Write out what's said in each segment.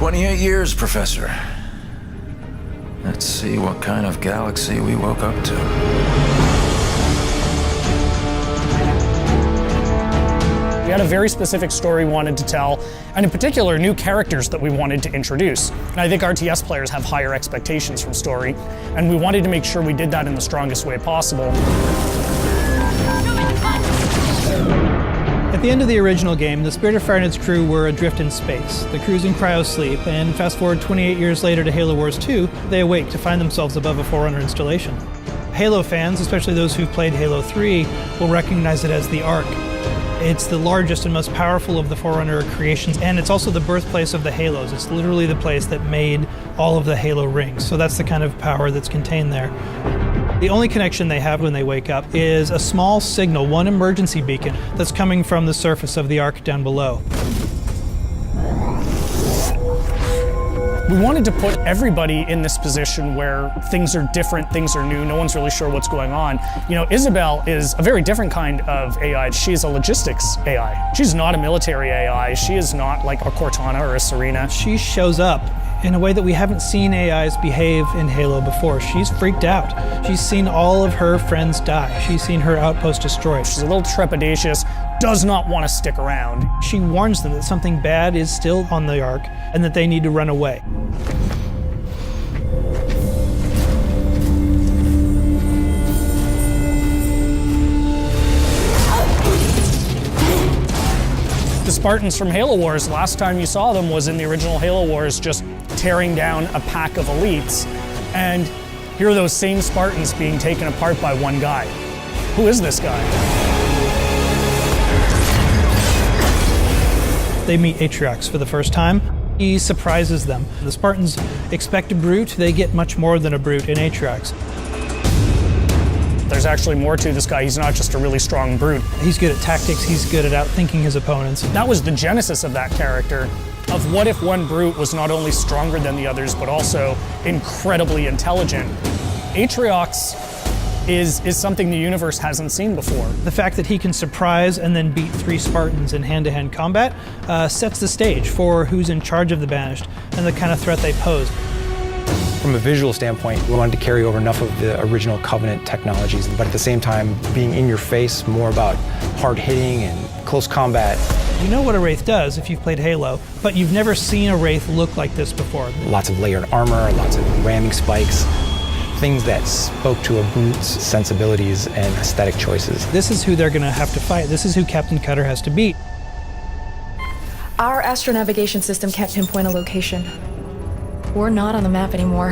28 years, Professor. Let's see what kind of galaxy we woke up to. We had a very specific story we wanted to tell, and in particular, new characters that we wanted to introduce. And I think RTS players have higher expectations from story, and we wanted to make sure we did that in the strongest way possible. At the end of the original game, the Spirit of Fire and its crew were adrift in space. The crew's in cryosleep, and fast forward 28 years later to Halo Wars 2, they awake to find themselves above a Forerunner installation. Halo fans, especially those who've played Halo 3, will recognize it as the Ark. It's the largest and most powerful of the Forerunner creations, and it's also the birthplace of the Halos. It's literally the place that made all of the Halo rings, so that's the kind of power that's contained there. The only connection they have when they wake up is a small signal, one emergency beacon, that's coming from the surface of the Ark down below. We wanted to put everybody in this position where things are different, things are new, no one's really sure what's going on. You know, Isabel is a very different kind of AI. She's a logistics AI. She's not a military AI. She is not like a Cortana or a Serena. She shows up in a way that we haven't seen AIs behave in Halo before. She's freaked out. She's seen all of her friends die. She's seen her outpost destroyed. She's a little trepidatious, does not want to stick around. She warns them that something bad is still on the Ark and that they need to run away. The Spartans from Halo Wars, last time you saw them was in the original Halo Wars, just tearing down a pack of elites. And here are those same Spartans being taken apart by one guy. Who is this guy? They meet Atriox for the first time. He surprises them. The Spartans expect a brute, they get much more than a brute in Atriox. There's actually more to this guy. He's not just a really strong brute. He's good at tactics, he's good at outthinking his opponents. That was the genesis of that character, of what if one brute was not only stronger than the others, but also incredibly intelligent. Atriox is something the universe hasn't seen before. The fact that he can surprise and then beat 3 Spartans in hand-to-hand combat sets the stage for who's in charge of the Banished and the kind of threat they pose. From a visual standpoint, we wanted to carry over enough of the original Covenant technologies, but at the same time being in your face, more about hard hitting and close combat. You know what a Wraith does if you've played Halo, but you've never seen a Wraith look like this before. Lots of layered armor, lots of ramming spikes, things that spoke to a brute's sensibilities and aesthetic choices. This is who they're going to have to fight. This is who Captain Cutter has to beat. Our astronavigation system can't pinpoint a location. We're not on the map anymore.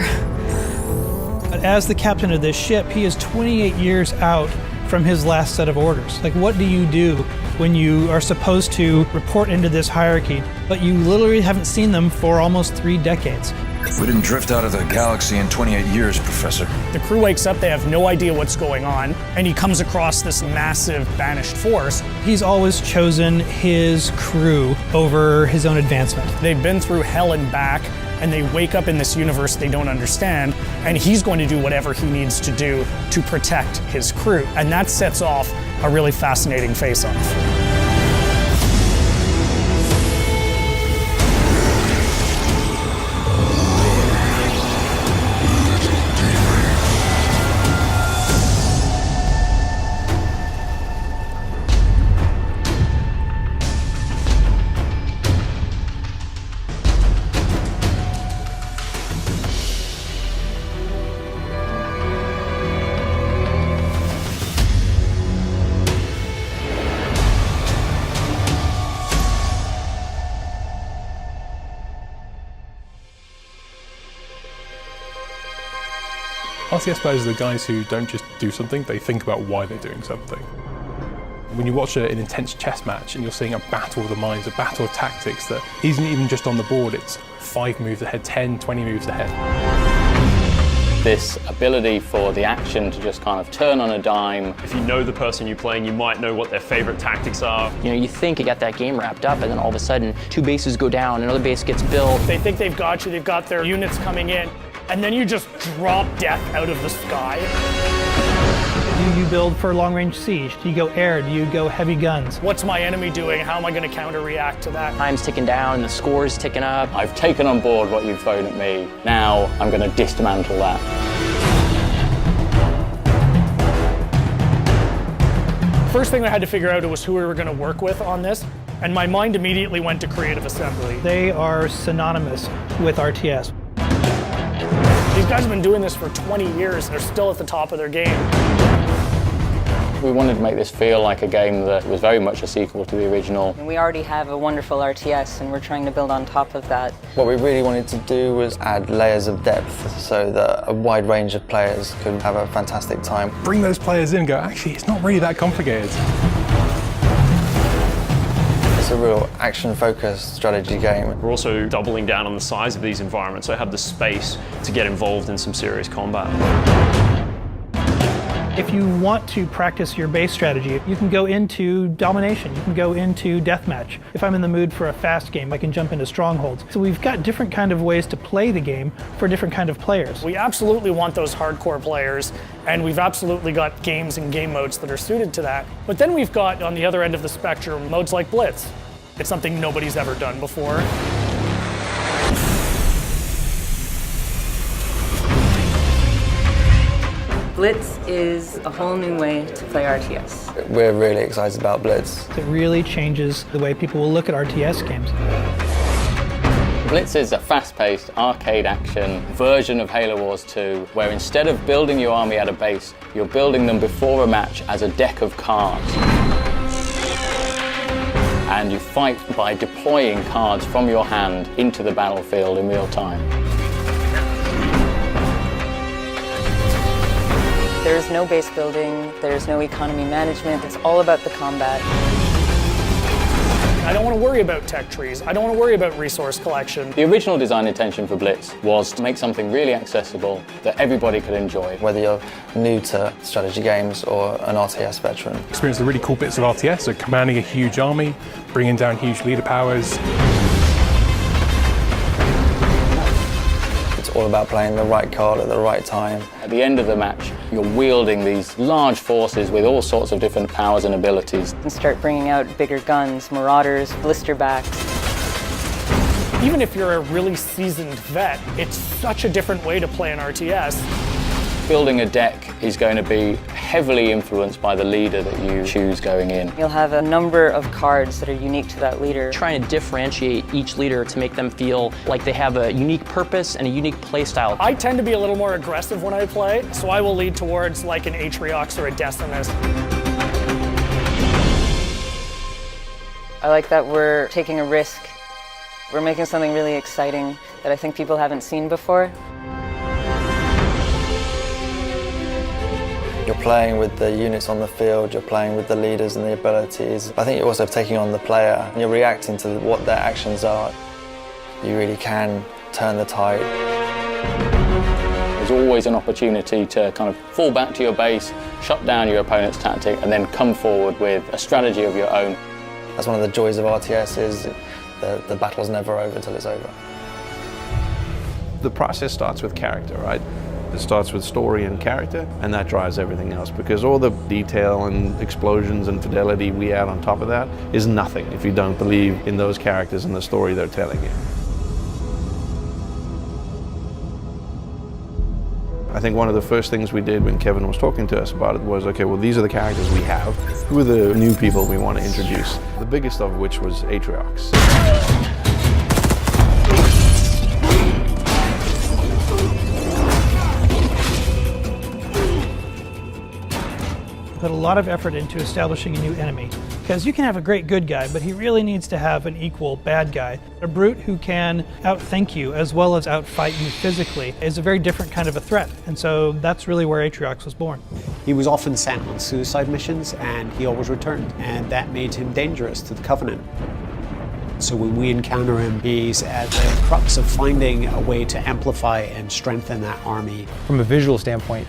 But as the captain of this ship, he is 28 years out from his last set of orders. Like, what do you do when you are supposed to report into this hierarchy, but you literally haven't seen them for almost 3 decades? We didn't drift out of the galaxy in 28 years, Professor. The crew wakes up, they have no idea what's going on, and he comes across this massive Banished force. He's always chosen his crew over his own advancement. They've been through hell and back, and they wake up in this universe they don't understand, and he's going to do whatever he needs to do to protect his crew. And that sets off a really fascinating face-off. RTS players are the guys who don't just do something, they think about why they're doing something. When you watch an intense chess match and you're seeing a battle of the minds, a battle of tactics that isn't even just on the board, it's 5 moves ahead, 10, 20 moves ahead. This ability for the action to just kind of turn on a dime. If you know the person you're playing, you might know what their favorite tactics are. You know, you think you got that game wrapped up, and then all of a sudden, 2 bases go down, another base gets built. They think they've got you, they've got their units coming in, and then you just drop death out of the sky. Do you build for long-range siege? Do you go air? Do you go heavy guns? What's my enemy doing? How am I going to counter-react to that? Time's ticking down, the score's ticking up. I've taken on board what you've thrown at me. Now I'm going to dismantle that. First thing I had to figure out was who we were going to work with on this, and my mind immediately went to creative assembly. They are synonymous with RTS. These guys have been doing this for 20 years. They're still at the top of their game. We wanted to make this feel like a game that was very much a sequel to the original. We already have a wonderful RTS, and we're trying to build on top of that. What we really wanted to do was add layers of depth so that a wide range of players could have a fantastic time. Bring those players in and go, actually, it's not really that complicated. It's a real action-focused strategy game. We're also doubling down on the size of these environments, so I have the space to get involved in some serious combat. If you want to practice your base strategy, you can go into domination, you can go into deathmatch. If I'm in the mood for a fast game, I can jump into strongholds. So we've got different kind of ways to play the game for different kind of players. We absolutely want those hardcore players, and we've absolutely got games and game modes that are suited to that. But then we've got, on the other end of the spectrum, modes like Blitz. It's something nobody's ever done before. Blitz is a whole new way to play RTS. We're really excited about Blitz. It really changes the way people will look at RTS games. Blitz is a fast-paced arcade action version of Halo Wars 2, where instead of building your army at a base, you're building them before a match as a deck of cards. And you fight by deploying cards from your hand into the battlefield in real time. There's no base building, there's no economy management, it's all about the combat. I don't want to worry about tech trees. I don't want to worry about resource collection. The original design intention for Blitz was to make something really accessible that everybody could enjoy. Whether you're new to strategy games or an RTS veteran. Experience the really cool bits of RTS, so commanding a huge army, bringing down huge leader powers. It's all about playing the right card at the right time. At the end of the match, you're wielding these large forces with all sorts of different powers and abilities. And start bringing out bigger guns, marauders, blisterbacks. Even if you're a really seasoned vet, it's such a different way to play an RTS. Building a deck is going to be heavily influenced by the leader that you choose going in. You'll have a number of cards that are unique to that leader. Trying to differentiate each leader to make them feel like they have a unique purpose and a unique play style. I tend to be a little more aggressive when I play, so I will lead towards like an Atriox or a Decimus. I like that we're taking a risk. We're making something really exciting that I think people haven't seen before. You're playing with the units on the field, you're playing with the leaders and the abilities. I think you're also taking on the player, and you're reacting to what their actions are. You really can turn the tide. There's always an opportunity to kind of fall back to your base, shut down your opponent's tactic, and then come forward with a strategy of your own. That's one of the joys of RTS, is the battle's never over till it's over. The process starts with character, right? It starts with story and character, and that drives everything else, because all the detail and explosions and fidelity we add on top of that is nothing if you don't believe in those characters and the story they're telling you. I think one of the first things we did when Kevin was talking to us about it was, okay, well, these are the characters we have. Who are the new people we want to introduce? The biggest of which was Atriox. Put a lot of effort into establishing a new enemy, because you can have a great good guy, but he really needs to have an equal bad guy. A brute who can outthink you as well as outfight you physically is a very different kind of a threat, and so that's really where Atriox was born. He was often sent on suicide missions, and he always returned, and that made him dangerous to the Covenant. So when we encounter him, he's at the crux of finding a way to amplify and strengthen that army. From a visual standpoint,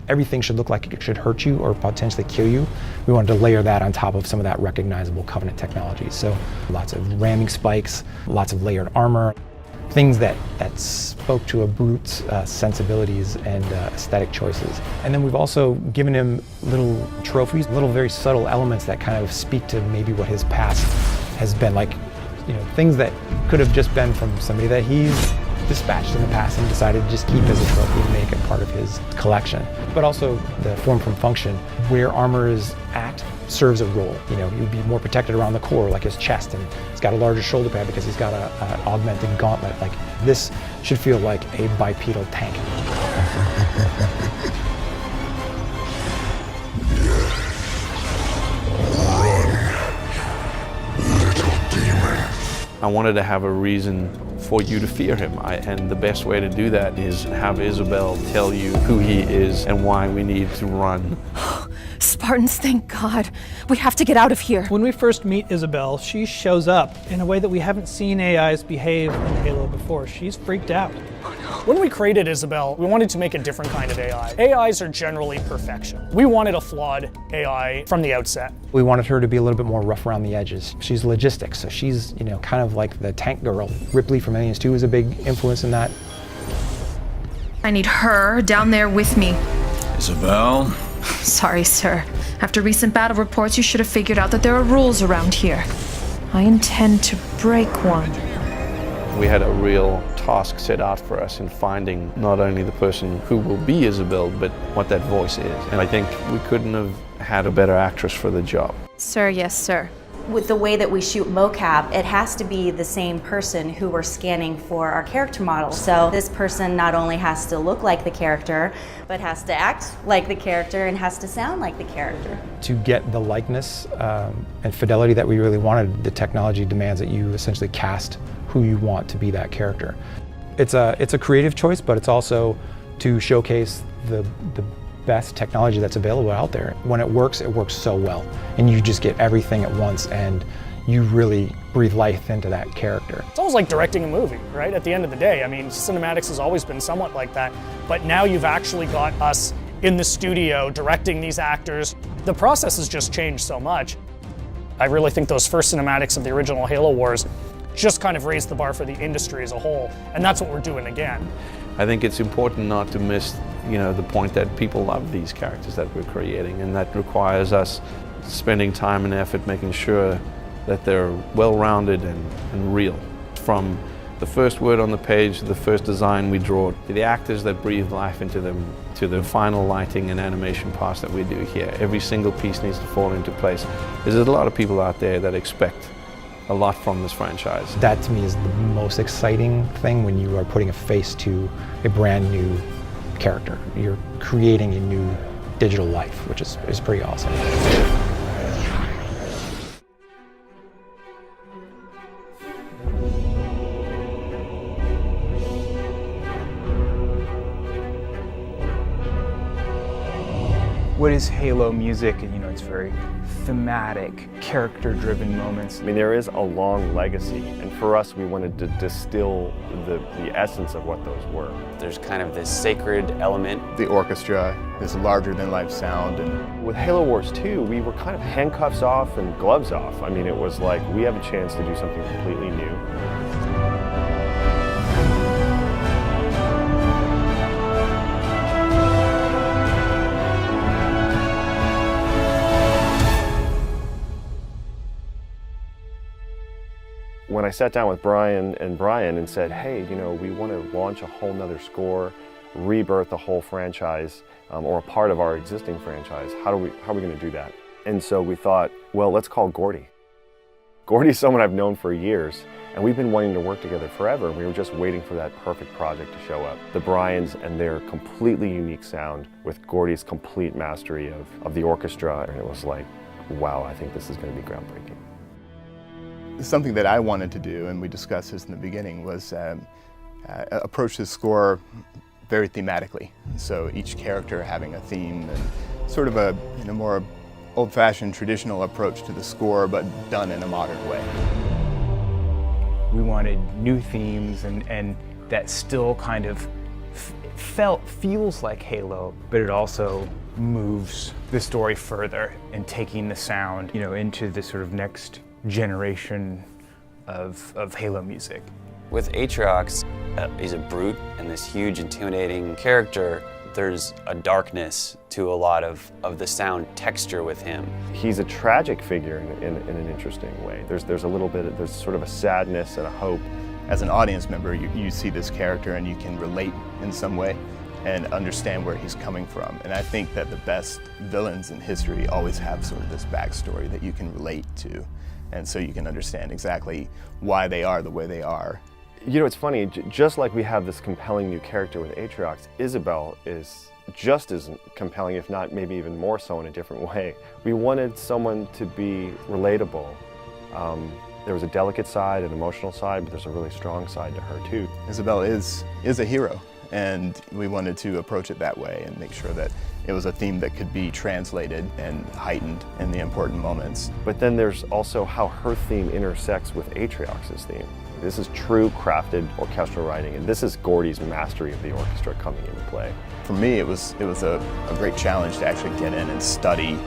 everything should look like it should hurt you or potentially kill you. We wanted to layer that on top of some of that recognizable Covenant technology. So lots of ramming spikes, lots of layered armor. things that spoke to a brute's sensibilities and aesthetic choices. And then we've also given him little trophies, little very subtle elements that kind of speak to maybe what his past has been like, things that could have just been from somebody that he's dispatched in the past and decided to just keep as a trophy and make it part of his collection. But also the form from function, where armor is at, serves a role. You'd be more protected around the core, like his chest, and he's got a larger shoulder pad because he's got an augmented gauntlet. Like, this should feel like a bipedal tank. I wanted to have a reason for you to fear him, and the best way to do that is have Isabel tell you who he is and why we need to run. Spartans, thank God. We have to get out of here. When we first meet Isabel, she shows up in a way that we haven't seen AIs behave in Halo before. She's freaked out. When we created Isabel, we wanted to make a different kind of AI. AIs are generally perfection. We wanted a flawed AI from the outset. We wanted her to be a little bit more rough around the edges. She's logistics, so she's, kind of like the tank girl. Ripley from Aliens 2 was a big influence in that. I need her down there with me. Isabel? Sorry, sir. After recent battle reports, you should have figured out that there are rules around here. I intend to break one. We had a real task set out for us in finding not only the person who will be Isabel, but what that voice is. And I think we couldn't have had a better actress for the job. Sir, yes, sir. With the way that we shoot mocap, it has to be the same person who we're scanning for our character model. So this person not only has to look like the character, but has to act like the character and has to sound like the character. To get the likeness and fidelity that we really wanted, the technology demands that you essentially cast who you want to be that character. It's a creative choice, but it's also to showcase the best technology that's available out there. When it works so well, and you just get everything at once, and you really breathe life into that character. It's almost like directing a movie, right? At the end of the day, I mean, cinematics has always been somewhat like that, but now you've actually got us in the studio directing these actors. The process has just changed so much. I really think those first cinematics of the original Halo Wars just kind of raised the bar for the industry as a whole, and that's what we're doing again. I think it's important not to miss, the point that people love these characters that we're creating, and that requires us spending time and effort making sure that they're well-rounded and real. From the first word on the page, the first design we draw, to the actors that breathe life into them, to the final lighting and animation parts that we do here. Every single piece needs to fall into place. There's a lot of people out there that expect a lot from this franchise. That to me is the most exciting thing, when you are putting a face to a brand new character. You're creating a new digital life, which is pretty awesome. What is Halo music? It's very thematic, character-driven moments. I mean, there is a long legacy, and for us, we wanted to distill the essence of what those were. There's kind of this sacred element. The orchestra, this larger-than-life sound. And with Halo Wars 2, we were kind of handcuffs off and gloves off. I mean, it was like, we have a chance to do something completely new. When I sat down with Brian and said, hey, we want to launch a whole nother score, rebirth the whole franchise, or a part of our existing franchise, how are we going to do that? And so we thought, well, let's call Gordy. Gordy's someone I've known for years, and we've been wanting to work together forever. We were just waiting for that perfect project to show up. The Bryans and their completely unique sound with Gordy's complete mastery of the orchestra, and it was like, wow, I think this is going to be groundbreaking. Something that I wanted to do, and we discussed this in the beginning, was approach this score very thematically. So each character having a theme, and sort of a more old-fashioned traditional approach to the score, but done in a modern way. We wanted new themes and that still kind of feels like Halo, but it also moves the story further and taking the sound, into the sort of next generation of Halo music. With Atriox, he's a brute and this huge, intimidating character. There's a darkness to a lot of the sound texture with him. He's a tragic figure in an interesting way. There's a little bit, there's sort of a sadness and a hope. As an audience member, you see this character and you can relate in some way and understand where he's coming from. And I think that the best villains in history always have sort of this backstory that you can relate to. And so you can understand exactly why they are the way they are. You know, it's funny, just like we have this compelling new character with Atriox, Isabel is just as compelling, if not maybe even more so in a different way. We wanted someone to be relatable. There was a delicate side, an emotional side, but there's a really strong side to her too. Isabel is a hero, and we wanted to approach it that way and make sure that it was a theme that could be translated and heightened in the important moments. But then there's also how her theme intersects with Atriox's theme. This is true crafted orchestral writing, and this is Gordy's mastery of the orchestra coming into play. For me, it was a great challenge to actually get in and study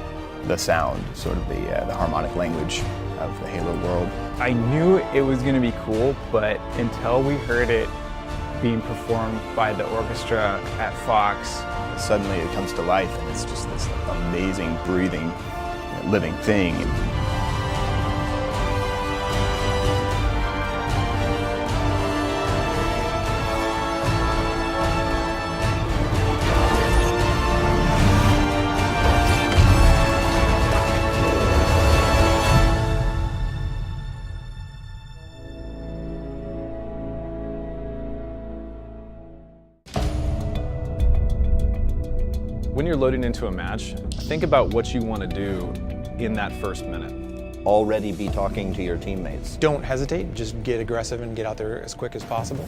the sound, sort of the harmonic language of the Halo world. I knew it was going to be cool, but until we heard it being performed by the orchestra at Fox, suddenly it comes to life, and it's just this amazing, breathing, living thing. When you're loading into a match, think about what you want to do in that first minute. Already be talking to your teammates. Don't hesitate, just get aggressive and get out there as quick as possible.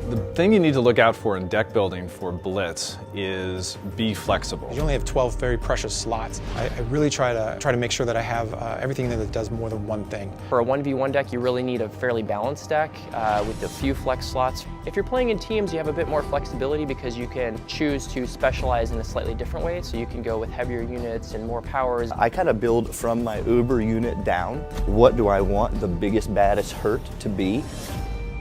The thing you need to look out for in deck building for Blitz is be flexible. You only have 12 very precious slots. I really try to make sure that I have everything that does more than one thing. For a 1v1 deck, you really need a fairly balanced deck with a few flex slots. If you're playing in teams, you have a bit more flexibility because you can choose to specialize in a slightly different way, so you can go with heavier units and more powers. I kind of build from my Uber unit down. What do I want the biggest, baddest hurt to be?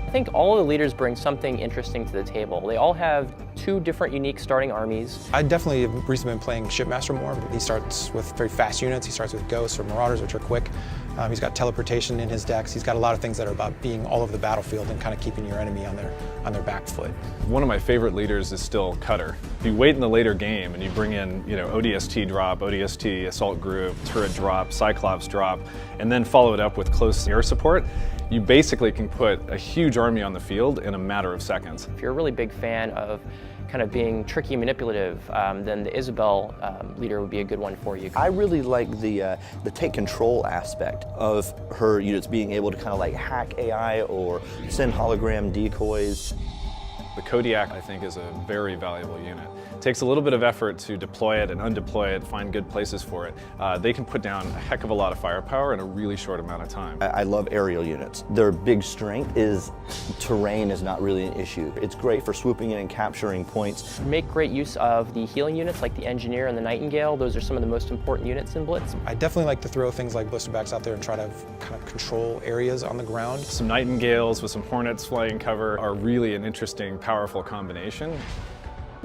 I think all of the leaders bring something interesting to the table. They all have two different unique starting armies. I definitely have recently been playing Shipmaster more. He starts with very fast units. He starts with Ghosts or Marauders, which are quick. He's got teleportation in his decks. He's got a lot of things that are about being all over the battlefield and kind of keeping your enemy on their back foot. One of my favorite leaders is still Cutter. If you wait in the later game and you bring in, ODST drop, ODST assault group, turret drop, Cyclops drop, and then follow it up with close air support, you basically can put a huge army on the field in a matter of seconds. If you're a really big fan of kind of being tricky and manipulative, then the Isabel leader would be a good one for you. I really like the take control aspect of her units being able to kind of like hack AI or send hologram decoys. The Kodiak, I think, is a very valuable unit. It takes a little bit of effort to deploy it and undeploy it, find good places for it. They can put down a heck of a lot of firepower in a really short amount of time. I love aerial units. Their big strength is terrain is not really an issue. It's great for swooping in and capturing points. Make great use of the healing units like the Engineer and the Nightingale. Those are some of the most important units in Blitz. I definitely like to throw things like blisterbacks out there and try to kind of control areas on the ground. Some Nightingales with some Hornets flying cover are really an interesting, powerful combination.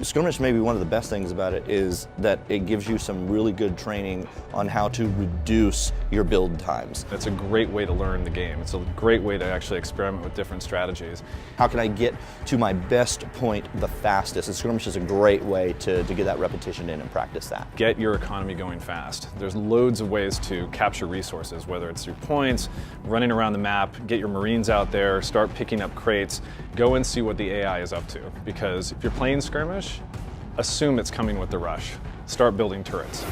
Skirmish, maybe one of the best things about it is that it gives you some really good training on how to reduce your build times. It's a great way to learn the game. It's a great way to actually experiment with different strategies. How can I get to my best point the fastest? And Skirmish is a great way to get that repetition in and practice that. Get your economy going fast. There's loads of ways to capture resources, whether it's through points, running around the map, get your Marines out there, start picking up crates, go and see what the AI is up to. Because if you're playing Skirmish, assume it's coming with the rush. Start building turrets.